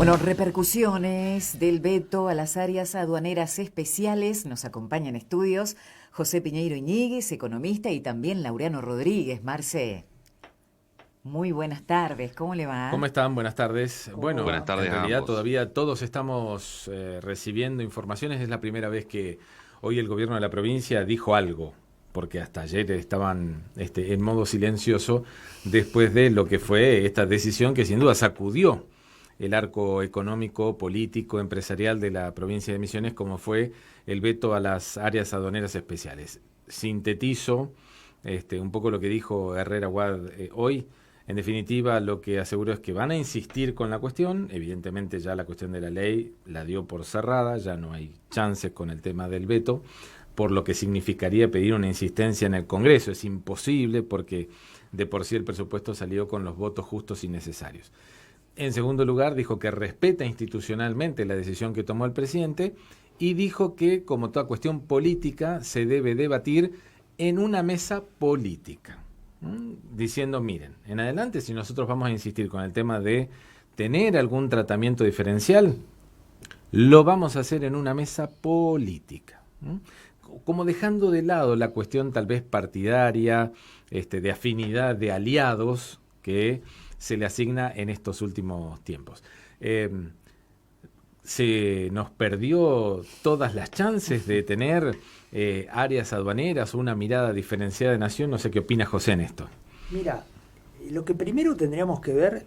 Bueno, repercusiones del veto a las áreas aduaneras especiales. Nos acompaña en estudios José Piñeiro Iñiguez, economista, y también Laureano Rodríguez. Marce, muy buenas tardes, ¿cómo le va? ¿Cómo están? Buenas tardes. Buenas Bueno, tardes en a realidad ambos. todavía todos estamos recibiendo informaciones. Es la primera vez que hoy el gobierno de la provincia dijo algo, porque hasta ayer estaban en modo silencioso después de lo que fue esta decisión que sin duda sacudió el arco económico, político, empresarial de la provincia de Misiones, como fue el veto a las áreas aduaneras especiales. Sintetizo un poco lo que dijo Herrera Wad hoy. En definitiva, lo que aseguro es que van a insistir con la cuestión. Evidentemente ya la cuestión de la ley la dio por cerrada, ya no hay chances con el tema del veto, por lo que significaría pedir una insistencia en el Congreso. Es imposible porque de por sí el presupuesto salió con los votos justos y necesarios. En segundo lugar, dijo que respeta institucionalmente la decisión que tomó el presidente y dijo que, como toda cuestión política, se debe debatir en una mesa política. Diciendo, miren, en adelante si nosotros vamos a insistir con el tema de tener algún tratamiento diferencial, lo vamos a hacer en una mesa política. Como dejando de lado la cuestión tal vez partidaria, de afinidad de aliados que se le asigna en estos últimos tiempos. Se nos perdió todas las chances de tener áreas aduaneras o una mirada diferenciada de nación. No sé qué opina José en esto. Mira, lo que primero tendríamos que ver,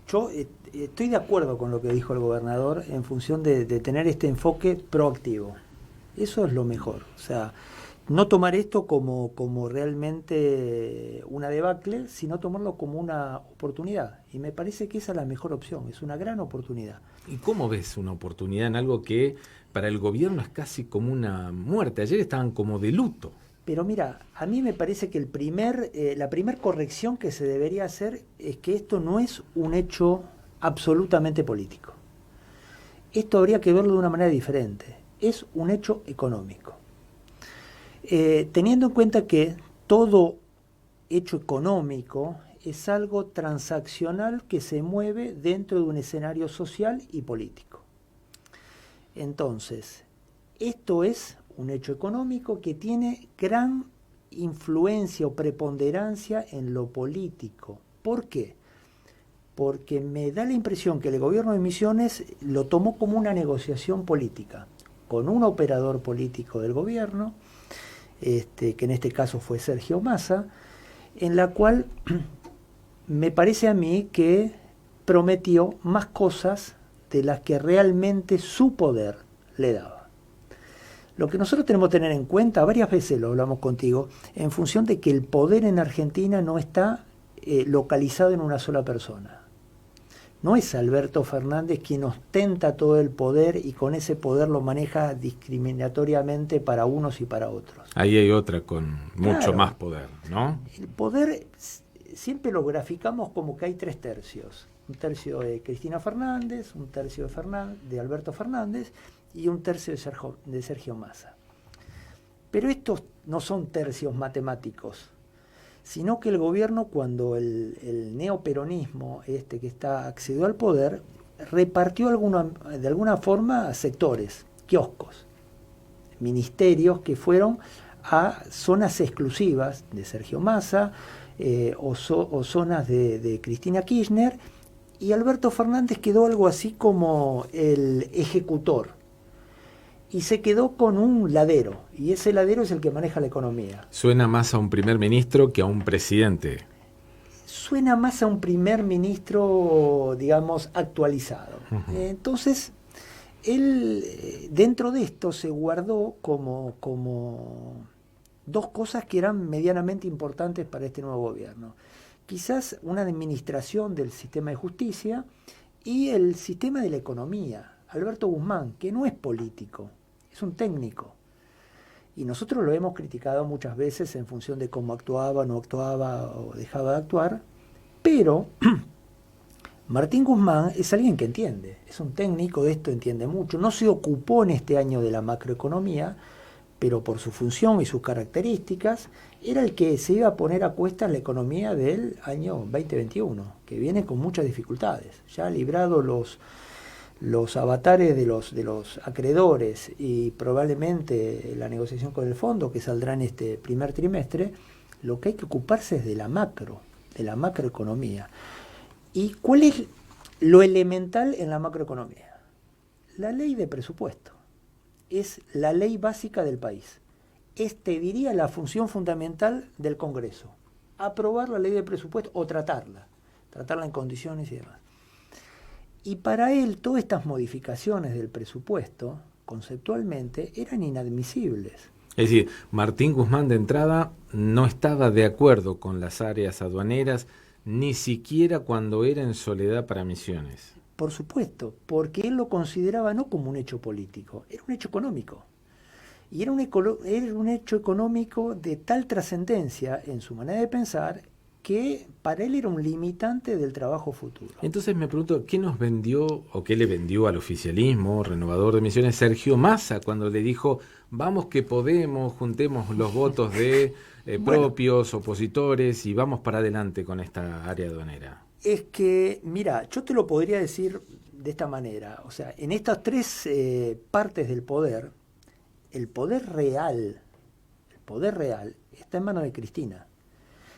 yo estoy de acuerdo con lo que dijo el gobernador en función de tener este enfoque proactivo. Eso es lo mejor. O sea, no tomar esto como realmente una debacle, sino tomarlo como una oportunidad. Y me parece que esa es la mejor opción, es una gran oportunidad. ¿Y cómo ves una oportunidad en algo que para el gobierno es casi como una muerte? Ayer estaban como de luto. Pero mira, a mí me parece que la primer corrección que se debería hacer es que esto no es un hecho absolutamente político. Esto habría que verlo de una manera diferente. Es un hecho económico. Teniendo en cuenta que todo hecho económico es algo transaccional que se mueve dentro de un escenario social y político. Entonces, esto es un hecho económico que tiene gran influencia o preponderancia en lo político. ¿Por qué? Porque me da la impresión que el gobierno de Misiones lo tomó como una negociación política con un operador político del gobierno, que en este caso fue Sergio Massa, en la cual me parece a mí que prometió más cosas de las que realmente su poder le daba. Lo que nosotros tenemos que tener en cuenta, varias veces lo hablamos contigo, en función de que el poder en Argentina no está localizado en una sola persona. No es Alberto Fernández quien ostenta todo el poder y con ese poder lo maneja discriminatoriamente para unos y para otros. Ahí hay otra con mucho Claro, más poder, ¿no? El poder siempre lo graficamos como que hay tres tercios. Un tercio de Cristina Fernández, un tercio de Alberto Fernández y un tercio de Sergio Massa. Pero estos no son tercios matemáticos, sino que el gobierno, cuando el neoperonismo que accedió al poder, repartió de alguna forma a sectores, kioscos, ministerios que fueron a zonas exclusivas de Sergio Massa o zonas de Cristina Kirchner, y Alberto Fernández quedó algo así como el ejecutor. Y se quedó con un ladero, y ese ladero es el que maneja la economía. Suena más a un primer ministro que a un presidente. Suena más a un primer ministro, digamos, actualizado. Entonces, él dentro de esto se guardó como dos cosas que eran medianamente importantes para este nuevo gobierno. Quizás una administración del sistema de justicia y el sistema de la economía. Alberto Guzmán, que no es político, es un técnico. Y nosotros lo hemos criticado muchas veces en función de cómo actuaba, no actuaba o dejaba de actuar, pero Martín Guzmán es alguien que entiende, es un técnico de esto, entiende mucho. No se ocupó en este año de la macroeconomía, pero por su función y sus características, era el que se iba a poner a cuestas la economía del año 2021, que viene con muchas dificultades. Ya ha librado los avatares de los acreedores y probablemente la negociación con el fondo que saldrá en este primer trimestre, lo que hay que ocuparse es de la macroeconomía. ¿Y cuál es lo elemental en la macroeconomía? La ley de presupuesto. Es la ley básica del país. Te diría, la función fundamental del Congreso. Aprobar la ley de presupuesto o tratarla en condiciones y demás. Y para él, todas estas modificaciones del presupuesto, conceptualmente, eran inadmisibles. Es decir, Martín Guzmán de entrada no estaba de acuerdo con las áreas aduaneras, ni siquiera cuando era en Soledad para Misiones. Por supuesto, porque él lo consideraba no como un hecho político, era un hecho económico. Y era un hecho económico de tal trascendencia en su manera de pensar que para él era un limitante del trabajo futuro. Entonces me pregunto, ¿qué nos vendió o qué le vendió al oficialismo renovador de Misiones Sergio Massa cuando le dijo, vamos que podemos, juntemos los votos de propios, opositores y vamos para adelante con esta área aduanera? Es que, mira, yo te lo podría decir de esta manera, o sea, en estas tres partes del poder, el poder real está en manos de Cristina.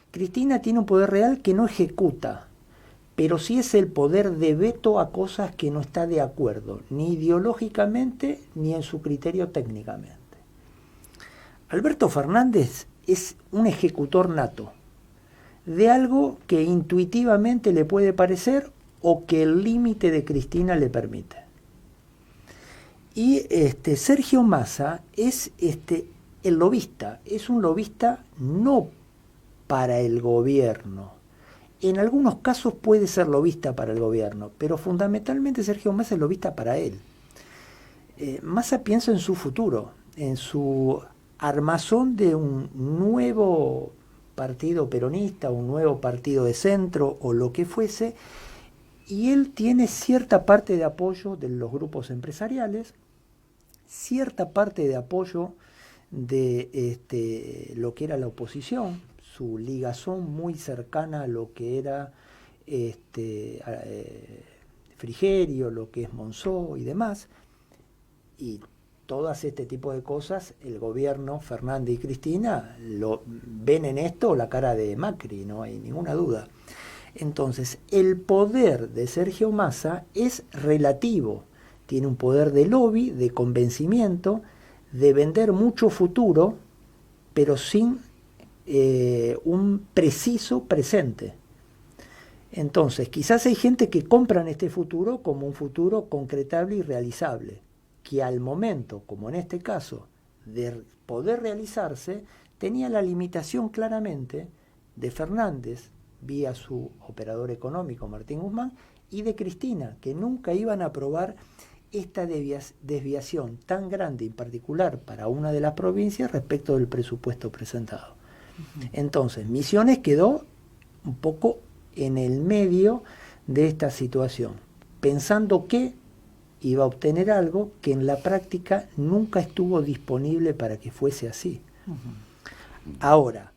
Cristina tiene un poder real que no ejecuta, pero sí es el poder de veto a cosas que no está de acuerdo, ni ideológicamente ni en su criterio técnicamente. Alberto Fernández es un ejecutor nato de algo que intuitivamente le puede parecer o que el límite de Cristina le permite. Y Sergio Massa es el lobista, es un lobista no para el gobierno. En algunos casos puede ser lobista para el gobierno, pero fundamentalmente Sergio Massa es lobista para él. Massa piensa en su futuro, en su armazón de un nuevo partido peronista, un nuevo partido de centro o lo que fuese, y él tiene cierta parte de apoyo de los grupos empresariales, cierta parte de apoyo de lo que era la oposición, su ligazón muy cercana a lo que era Frigerio, lo que es Monzó y demás, y todas este tipo de cosas, el gobierno, Fernández y Cristina, ven en esto la cara de Macri, no hay ninguna duda. Entonces, el poder de Sergio Massa es relativo, tiene un poder de lobby, de convencimiento, de vender mucho futuro, pero sin un preciso presente. Entonces, quizás hay gente que compran este futuro como un futuro concretable y realizable, que al momento, como en este caso, de poder realizarse, tenía la limitación claramente de Fernández, vía su operador económico Martín Guzmán, y de Cristina, que nunca iban a aprobar esta desviación tan grande, en particular para una de las provincias, respecto del presupuesto presentado. Entonces, Misiones quedó un poco en el medio de esta situación, pensando que iba a obtener algo que en la práctica nunca estuvo disponible para que fuese así. Ahora,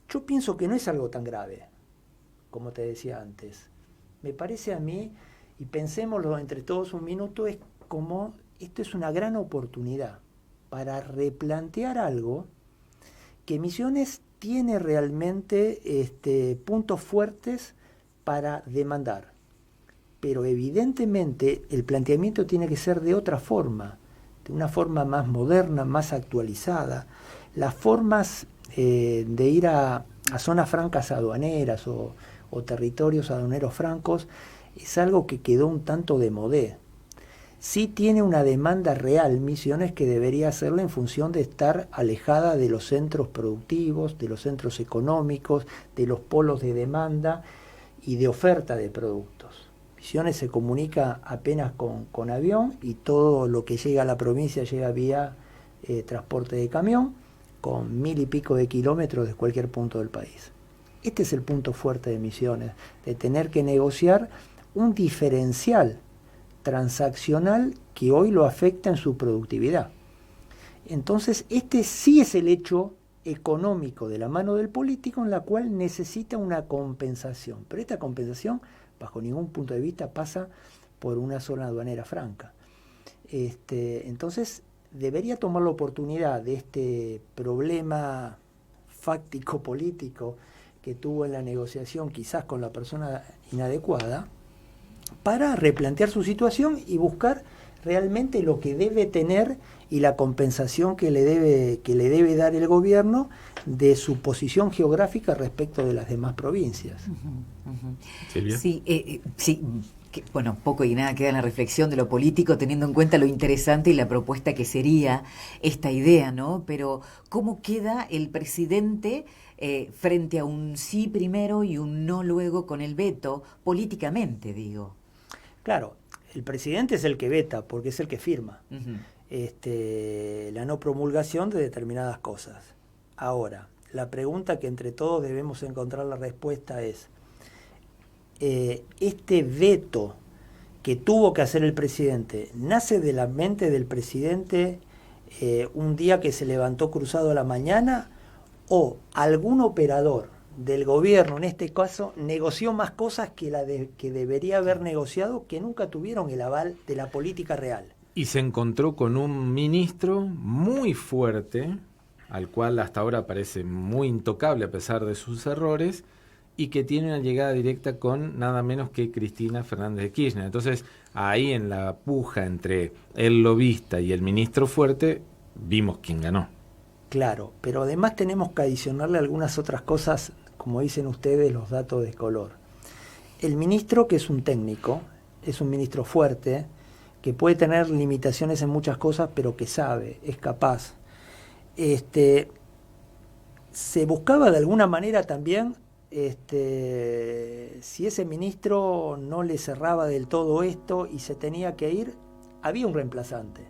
yo pienso que no es algo tan grave, como te decía antes. Me parece a mí, y pensémoslo entre todos un minuto, es como esto es una gran oportunidad para replantear algo que Misiones tiene realmente puntos fuertes para demandar. Pero evidentemente el planteamiento tiene que ser de otra forma, de una forma más moderna, más actualizada. Las formas de ir a zonas francas aduaneras o territorios aduaneros francos es algo que quedó un tanto de modé. Sí tiene una demanda real, Misiones, que debería hacerla en función de estar alejada de los centros productivos, de los centros económicos, de los polos de demanda y de oferta de productos. Misiones se comunica apenas con avión y todo lo que llega a la provincia llega vía transporte de camión, con 1000 y pico de kilómetros de cualquier punto del país. Este es el punto fuerte de Misiones, de tener que negociar un diferencial transaccional que hoy lo afecta en su productividad. Entonces, este sí es el hecho económico de la mano del político en la cual necesita una compensación. Pero esta compensación, bajo ningún punto de vista, pasa por una zona aduanera franca. Entonces, debería tomar la oportunidad de este problema fáctico político que tuvo en la negociación, quizás con la persona inadecuada, para replantear su situación y buscar realmente lo que debe tener y la compensación que le debe dar el gobierno de su posición geográfica respecto de las demás provincias. Silvia. Sí, sí. Bueno, poco y nada queda en la reflexión de lo político, teniendo en cuenta lo interesante y la propuesta que sería esta idea, ¿no? Pero, ¿cómo queda el presidente frente a un sí primero y un no luego con el veto, políticamente, digo? Claro, el presidente es el que veta, porque es el que firma la no promulgación de determinadas cosas. Ahora, la pregunta que entre todos debemos encontrar la respuesta es, este veto que tuvo que hacer el presidente, ¿nace de la mente del presidente un día que se levantó cruzado a la mañana, o algún operador del gobierno, en este caso, negoció más cosas que debería haber negociado, que nunca tuvieron el aval de la política real? Y se encontró con un ministro muy fuerte, al cual hasta ahora parece muy intocable a pesar de sus errores, y que tiene una llegada directa con nada menos que Cristina Fernández de Kirchner. Entonces, ahí en la puja entre el lobista y el ministro fuerte, vimos quién ganó. Claro, pero además tenemos que adicionarle algunas otras cosas, como dicen ustedes, los datos de color. El ministro, que es un técnico, es un ministro fuerte, que puede tener limitaciones en muchas cosas, pero que sabe, es capaz. Se buscaba de alguna manera también, si ese ministro no le cerraba del todo esto y se tenía que ir, había un reemplazante.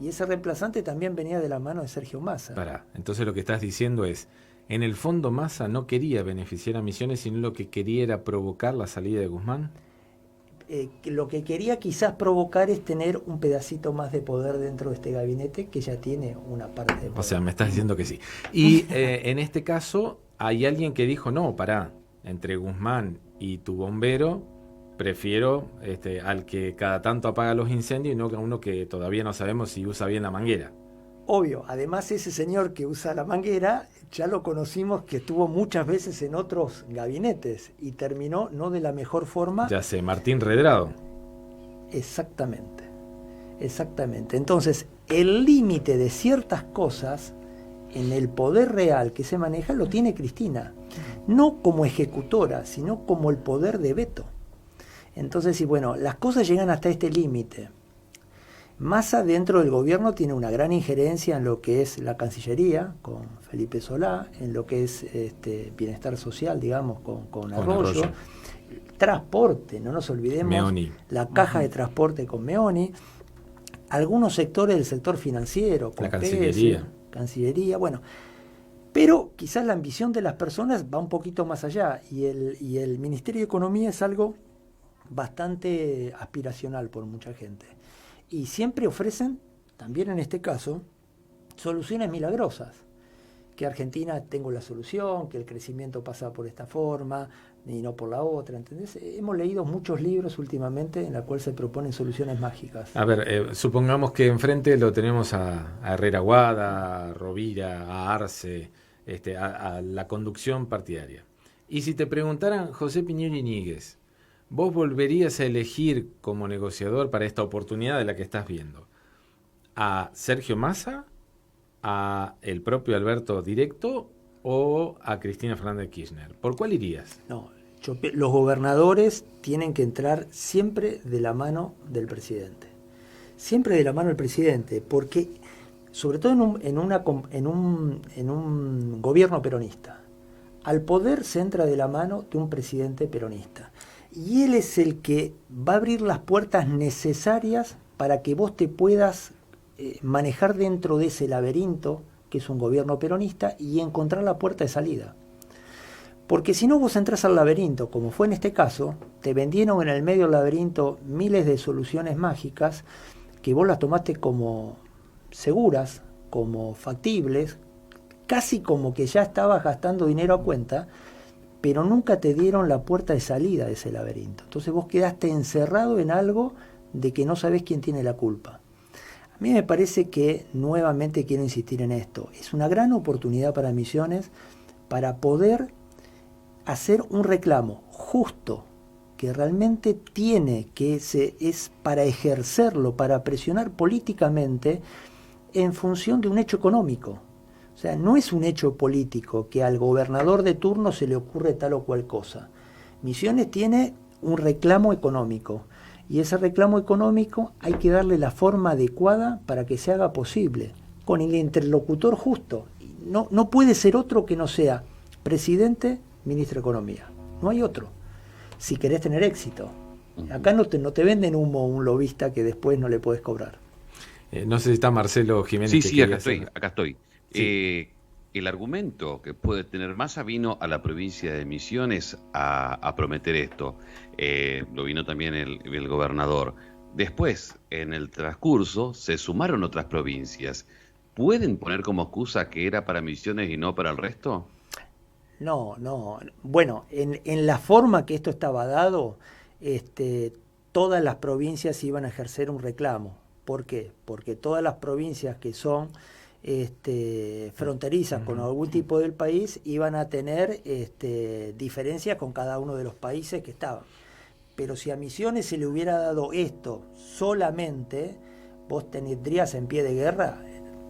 Y ese reemplazante también venía de la mano de Sergio Massa. Entonces lo que estás diciendo es, en el fondo Massa no quería beneficiar a Misiones, sino lo que quería era provocar la salida de Guzmán. Lo que quería quizás provocar es tener un pedacito más de poder dentro de este gabinete, que ya tiene una parte de poder. O sea, me estás diciendo que sí. Y en este caso hay alguien que dijo, no, entre Guzmán y tu bombero, prefiero al que cada tanto apaga los incendios y no a uno que todavía no sabemos si usa bien la manguera. Obvio, además ese señor que usa la manguera, ya lo conocimos que estuvo muchas veces en otros gabinetes y terminó no de la mejor forma. Ya sé, Martín Redrado. Exactamente. Entonces, el límite de ciertas cosas en el poder real que se maneja lo tiene Cristina, no como ejecutora, sino como el poder de veto. Entonces, si bueno, las cosas llegan hasta este límite. Massa dentro del gobierno tiene una gran injerencia en lo que es la Cancillería, con Felipe Solá, en lo que es bienestar social, digamos, con Arroyo. Transporte, no nos olvidemos, Meoni. La caja de transporte con Meoni, algunos sectores del sector financiero, con la Cancillería. Cancillería, bueno, pero quizás la ambición de las personas va un poquito más allá, y el Ministerio de Economía es algo bastante aspiracional por mucha gente. Y siempre ofrecen, también en este caso, soluciones milagrosas. Que Argentina tengo la solución, que el crecimiento pasa por esta forma y no por la otra, ¿entendés? Hemos leído muchos libros últimamente en los cuales se proponen soluciones mágicas. A ver, supongamos que enfrente lo tenemos a Herrera Guada, a Rovira, a Arce, a la conducción partidaria. Y si te preguntaran, José Piñeiro Iñiguez, ¿vos volverías a elegir como negociador para esta oportunidad de la que estás viendo a Sergio Massa, a el propio Alberto Directo o a Cristina Fernández de Kirchner? ¿Por cuál irías? No, los gobernadores tienen que entrar siempre de la mano del presidente. Siempre de la mano del presidente, porque sobre todo en un gobierno peronista, al poder se entra de la mano de un presidente peronista. Y él es el que va a abrir las puertas necesarias para que vos te puedas manejar dentro de ese laberinto que es un gobierno peronista y encontrar la puerta de salida. Porque si no, vos entras al laberinto, como fue en este caso, te vendieron en el medio del laberinto miles de soluciones mágicas que vos las tomaste como seguras, como factibles, casi como que ya estabas gastando dinero a cuenta, pero nunca te dieron la puerta de salida de ese laberinto. Entonces vos quedaste encerrado en algo de que no sabés quién tiene la culpa. A mí me parece que, nuevamente quiero insistir en esto, es una gran oportunidad para Misiones para poder hacer un reclamo justo, que realmente es para ejercerlo, para presionar políticamente en función de un hecho económico. O sea, no es un hecho político que al gobernador de turno se le ocurre tal o cual cosa. Misiones tiene un reclamo económico y ese reclamo económico hay que darle la forma adecuada para que se haga posible, con el interlocutor justo. No puede ser otro que no sea presidente, ministro de Economía. No hay otro, si querés tener éxito. Acá no te venden humo un lobista que después no le podés cobrar. No sé si está Marcelo Jiménez. Sí, acá estoy. Sí. El argumento que puede tener Massa vino a la provincia de Misiones a prometer esto. Lo vino también el gobernador. Después, en el transcurso, se sumaron otras provincias. ¿Pueden poner como excusa que era para Misiones y no para el resto? No. Bueno, en la forma que esto estaba dado, todas las provincias iban a ejercer un reclamo. ¿Por qué? Porque todas las provincias que son fronterizas con algún tipo del país iban a tener diferencias con cada uno de los países que estaban. Pero si a Misiones se le hubiera dado esto solamente, vos tendrías en pie de guerra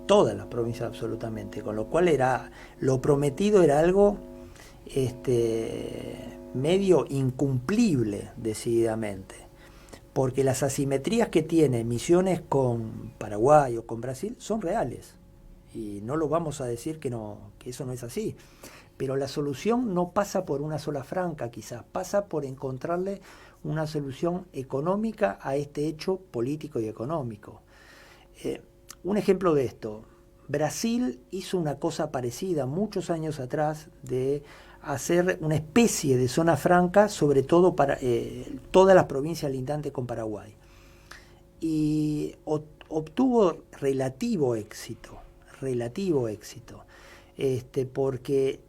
todas las provincias absolutamente, con lo cual lo prometido era algo medio incumplible decididamente, porque las asimetrías que tiene Misiones con Paraguay o con Brasil son reales. Y no lo vamos a decir que eso no es así. Pero la solución no pasa por una sola franja, quizás, pasa por encontrarle una solución económica a este hecho político y económico. Un ejemplo de esto, Brasil hizo una cosa parecida muchos años atrás de hacer una especie de zona franca, sobre todo para todas las provincias lindantes con Paraguay. Y obtuvo relativo éxito, porque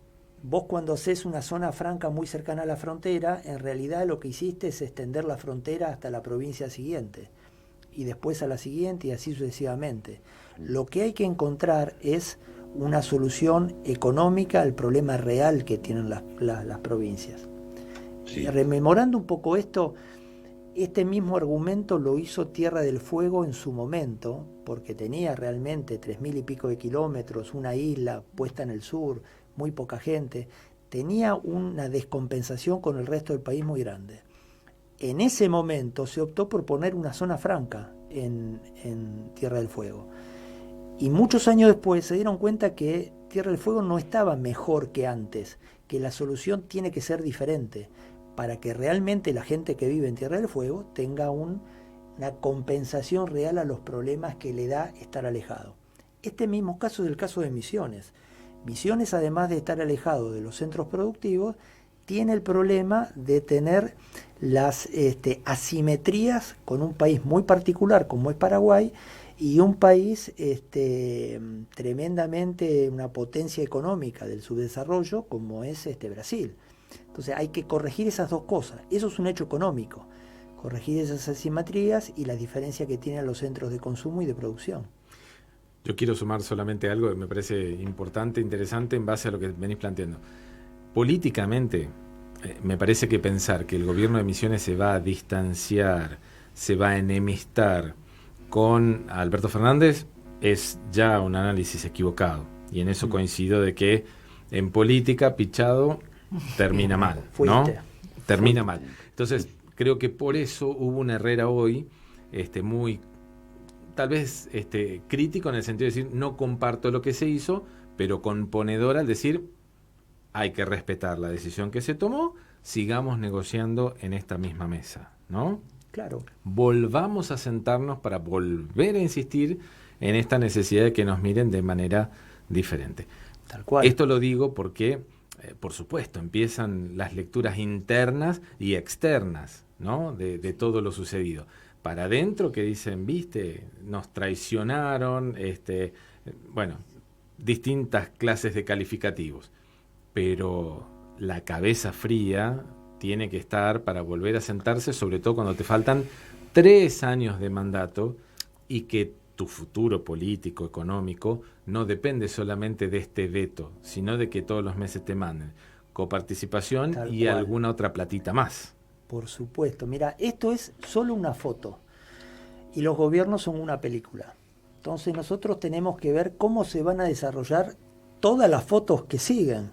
vos cuando haces una zona franca muy cercana a la frontera, en realidad lo que hiciste es extender la frontera hasta la provincia siguiente, y después a la siguiente, y así sucesivamente. Lo que hay que encontrar es una solución económica al problema real que tienen las provincias. Sí. Rememorando un poco esto, este mismo argumento lo hizo Tierra del Fuego en su momento, porque tenía realmente 3.000 y pico de kilómetros, una isla puesta en el sur, muy poca gente, tenía una descompensación con el resto del país muy grande. En ese momento se optó por poner una zona franca en Tierra del Fuego. Y muchos años después se dieron cuenta que Tierra del Fuego no estaba mejor que antes, que la solución tiene que ser diferente, para que realmente la gente que vive en Tierra del Fuego tenga una compensación real a los problemas que le da estar alejado. Este mismo caso es el caso de Misiones. Misiones, además de estar alejado de los centros productivos, tiene el problema de tener las asimetrías con un país muy particular como es Paraguay, y un país tremendamente una potencia económica del subdesarrollo como es Brasil. Entonces hay que corregir esas dos cosas. Eso es un hecho económico, corregir esas asimetrías y la diferencia que tienen los centros de consumo y de producción. Yo quiero sumar solamente algo que me parece importante, interesante en base a lo que venís planteando. Políticamente, me parece que pensar que el gobierno de Misiones se va a distanciar, se va a enemistar con Alberto Fernández es ya un análisis equivocado. Y en eso coincido de que en política, Pichado termina mal, ¿no? Termina mal. Entonces, creo que por eso hubo un Herrera hoy muy, tal vez crítico en el sentido de decir, no comparto lo que se hizo, pero componedor al decir, hay que respetar la decisión que se tomó, sigamos negociando en esta misma mesa, ¿no? Claro. Volvamos a sentarnos para volver a insistir en esta necesidad de que nos miren de manera diferente. Tal cual. Esto lo digo porque, por supuesto, empiezan las lecturas internas y externas, ¿no? de todo lo sucedido. Para adentro que dicen, viste, nos traicionaron, bueno, distintas clases de calificativos. Pero la cabeza fría tiene que estar para volver a sentarse, sobre todo cuando te faltan 3 años de mandato y que tu futuro político, económico, no depende solamente de este veto, sino de que todos los meses te manden coparticipación Tal y cual. alguna otra platita más. Por supuesto. Mira, esto es solo una foto y los gobiernos son una película. Entonces nosotros tenemos que ver cómo se van a desarrollar todas las fotos que siguen.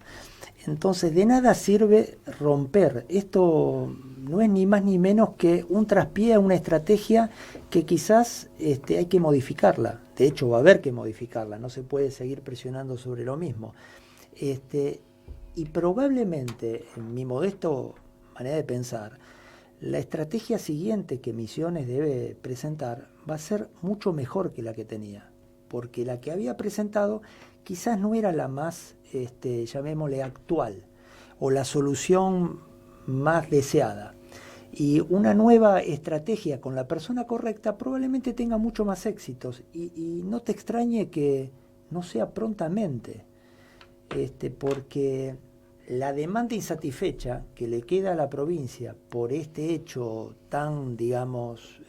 Entonces de nada sirve romper. Esto no es ni más ni menos que un traspié a una estrategia que quizás hay que modificarla. De hecho va a haber que modificarla. No se puede seguir presionando sobre lo mismo. Y probablemente, en mi modesto manera de pensar, la estrategia siguiente que Misiones debe presentar va a ser mucho mejor que la que tenía, porque la que había presentado quizás no era la más, llamémosle, actual, o la solución más deseada. Y una nueva estrategia con la persona correcta probablemente tenga mucho más éxitos, y no te extrañe que no sea prontamente, porque la demanda insatisfecha que le queda a la provincia por este hecho tan, digamos,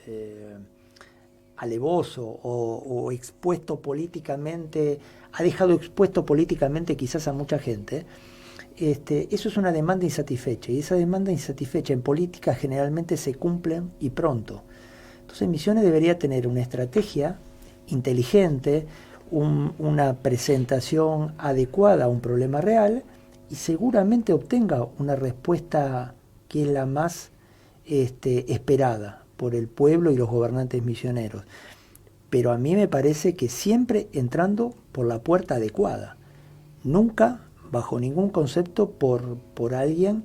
alevoso o expuesto políticamente, ha dejado expuesto políticamente quizás a mucha gente, eso es una demanda insatisfecha, y esa demanda insatisfecha en política generalmente se cumple y pronto. Entonces Misiones debería tener una estrategia inteligente, una presentación adecuada a un problema real, y seguramente obtenga una respuesta que es la más esperada por el pueblo y los gobernantes misioneros. Pero a mí me parece que siempre entrando por la puerta adecuada, nunca bajo ningún concepto por alguien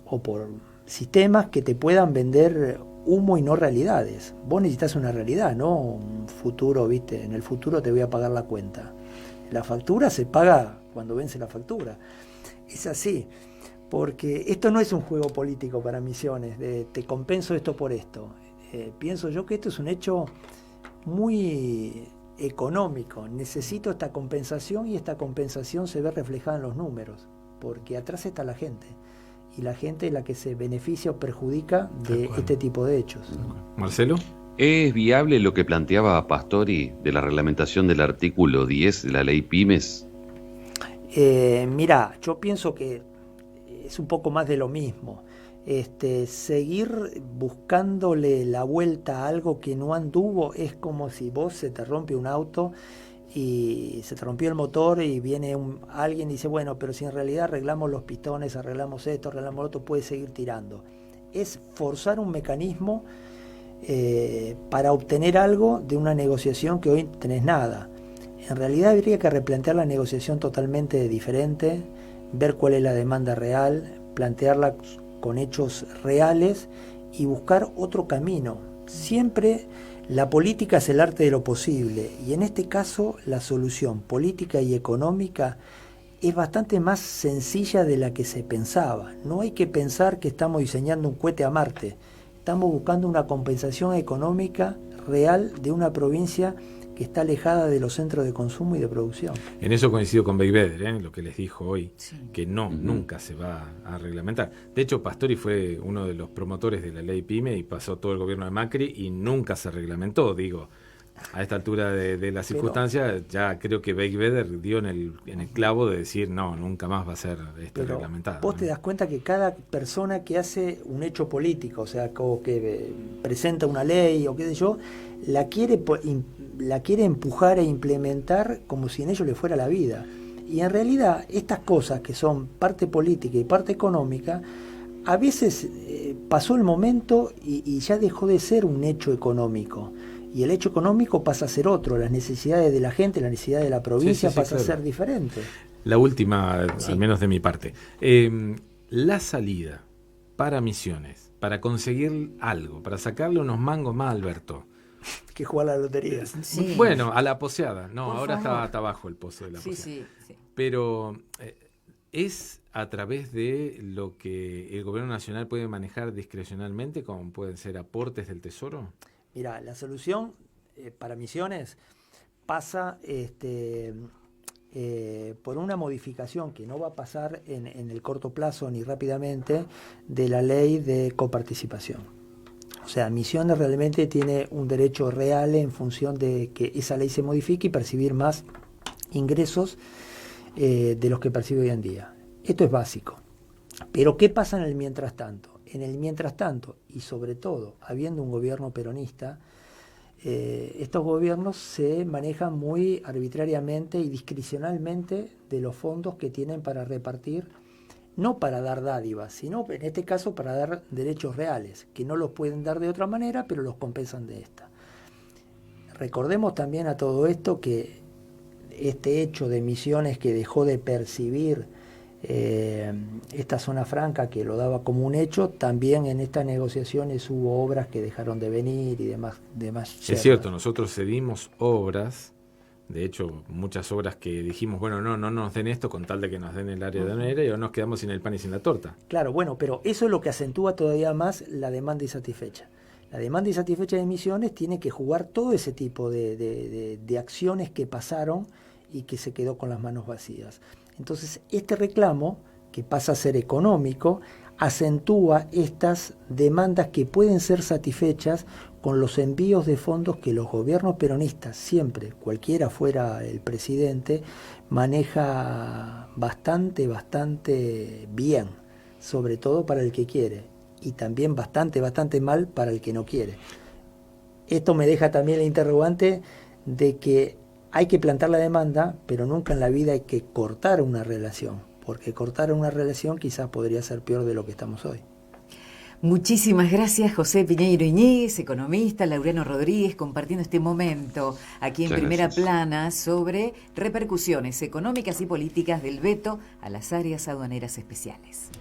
o por sistemas que te puedan vender humo y no realidades. Vos necesitas una realidad, no un futuro, ¿viste? En el futuro te voy a pagar la cuenta. La factura se paga cuando vence la factura. Es así, porque esto no es un juego político para Misiones, de te compenso esto por esto. Pienso yo que esto es un hecho muy económico. Necesito esta compensación, y esta compensación se ve reflejada en los números, porque atrás está la gente, y la gente es la que se beneficia o perjudica de este tipo de hechos. Marcelo. ¿Es viable lo que planteaba Pastori de la reglamentación del artículo 10 de la ley Pymes? Mira, yo pienso que es un poco más de lo mismo. Seguir buscándole la vuelta a algo que no anduvo es como si vos se te rompe un auto y se te rompió el motor y viene alguien y dice, bueno, pero si en realidad arreglamos los pistones, arreglamos esto, arreglamos lo otro, puedes seguir tirando. Es forzar un mecanismo para obtener algo de una negociación que hoy tenés nada. En realidad habría que replantear la negociación totalmente diferente, ver cuál es la demanda real, plantearla con hechos reales y buscar otro camino. Siempre la política es el arte de lo posible, y en este caso la solución política y económica es bastante más sencilla de la que se pensaba. No hay que pensar que estamos diseñando un cohete a Marte, estamos buscando una compensación económica real de una provincia que está alejada de los centros de consumo y de producción. En eso coincido con Beigbeder, lo que les dijo hoy, Sí. que nunca se va a reglamentar. De hecho, Pastori fue uno de los promotores de la ley PYME y pasó todo el gobierno de Macri y nunca se reglamentó. Digo, a esta altura de las circunstancias, ya creo que Beigbeder dio en el clavo de decir, no, nunca más va a ser reglamentada. Vos te das cuenta que cada persona que hace un hecho político, o sea, o que presenta una ley o qué sé yo, la quiere empujar e implementar como si en ello le fuera la vida. Y en realidad estas cosas que son parte política y parte económica, a veces pasó el momento y ya dejó de ser un hecho económico. Y el hecho económico pasa a ser otro, las necesidades de la gente, las necesidades de la provincia pasa a ser diferente. La última, Sí. al menos de mi parte. La salida para Misiones, para conseguir algo, para sacarle unos mangos más a Alberto. Que jugar a la lotería. Sí. Bueno, a la poseada. No, Por ahora favor. está abajo el pozo de la Sí, poseada. sí. Pero es a través de lo que el gobierno nacional puede manejar discrecionalmente, como pueden ser aportes del Tesoro. Mira, la solución para Misiones pasa por una modificación que no va a pasar en el corto plazo ni rápidamente de la ley de coparticipación. O sea, Misiones realmente tiene un derecho real en función de que esa ley se modifique y percibir más ingresos de los que percibe hoy en día. Esto es básico. Pero ¿qué pasa en el mientras tanto? En el mientras tanto, y sobre todo habiendo un gobierno peronista, estos gobiernos se manejan muy arbitrariamente y discrecionalmente de los fondos que tienen para repartir, no para dar dádivas, sino en este caso para dar derechos reales, que no los pueden dar de otra manera, pero los compensan de esta. Recordemos también a todo esto que este hecho de Misiones, que dejó de percibir esta zona franca, que lo daba como un hecho, también en estas negociaciones hubo obras que dejaron de venir y demás. Es cierto, nosotros cedimos obras, de hecho muchas obras que dijimos, bueno, no nos den esto con tal de que nos den el área de aduanera, y ahora nos quedamos sin el pan y sin la torta. Claro, bueno, pero eso es lo que acentúa todavía más la demanda insatisfecha. La demanda insatisfecha de Misiones tiene que jugar todo ese tipo de acciones que pasaron y que se quedó con las manos vacías. Entonces, este reclamo, que pasa a ser económico, acentúa estas demandas que pueden ser satisfechas con los envíos de fondos que los gobiernos peronistas, siempre, cualquiera fuera el presidente, maneja bastante bien, sobre todo para el que quiere, y también bastante mal para el que no quiere. Esto me deja también el interrogante de que hay que plantar la demanda, pero nunca en la vida hay que cortar una relación, porque cortar una relación quizás podría ser peor de lo que estamos hoy. Muchísimas gracias, José Piñeiro Iñiguez, economista, Laureano Rodríguez, compartiendo este momento aquí en Primera Plana sobre repercusiones económicas y políticas del veto a las áreas aduaneras especiales.